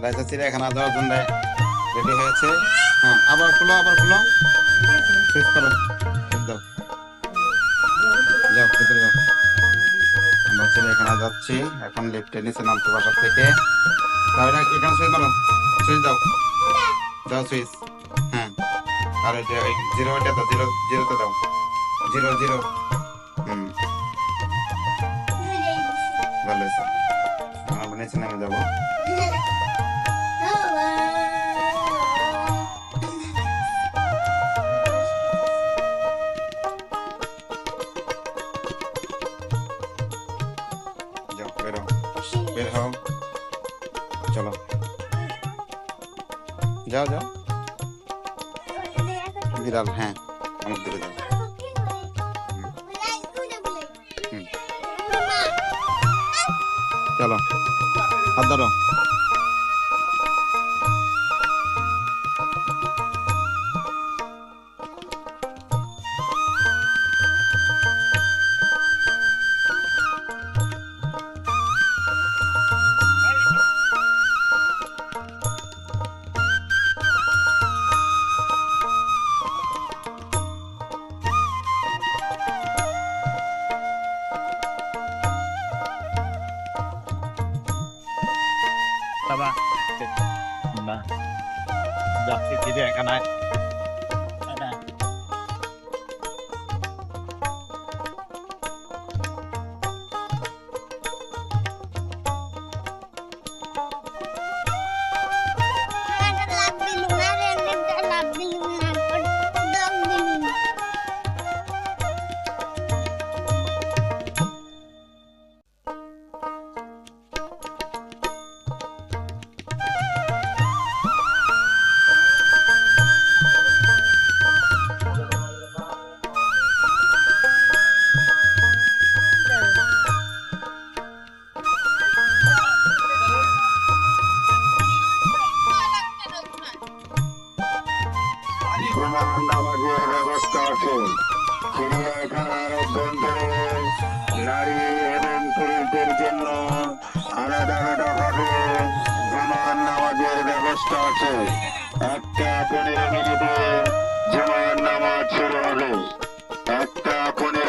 রাইসা চিড়িয়াখানা যাওয়ার জন্য রেডি হয়েছে। হ্যাঁ, আবার খুলো, আবার খুলো, শেষ করো, যাও যাও ভিতরে যাও। আমরা চিড়িয়াখানা যাচ্ছি এখন, লিফটে নিচে নামতে বাসা থেকে। তাহলে এখানে সুইচ মারো, সুইচ দাও, দাও সুইচ। হ্যাঁ, আর এটা জিরো, এটা দাও, জিরো জিরোতে দাও, জিরো জিরো। হুম, ভালো হয়েছে। আমরা নিচে নেমে যাবো। যাও বেরো, বের হও, চলো যাও যাও। বিড়াল, হ্যাঁ আমার দিকে যাও। হুম, চলো হাত ধরো। Sama. Nah, udah jadi yang kena. Nah, নামাজের ব্যবস্থা আছে। চিড়িয়াখানার অভ্যন্তরে নারী এবং পুরুষদের জন্য আলাদা আলাদা ভাবে জুমার নামাজের ব্যবস্থা আছে। 1টা 15 মিনিটে জুমার নামাজ শুরু হবে। 1টা 15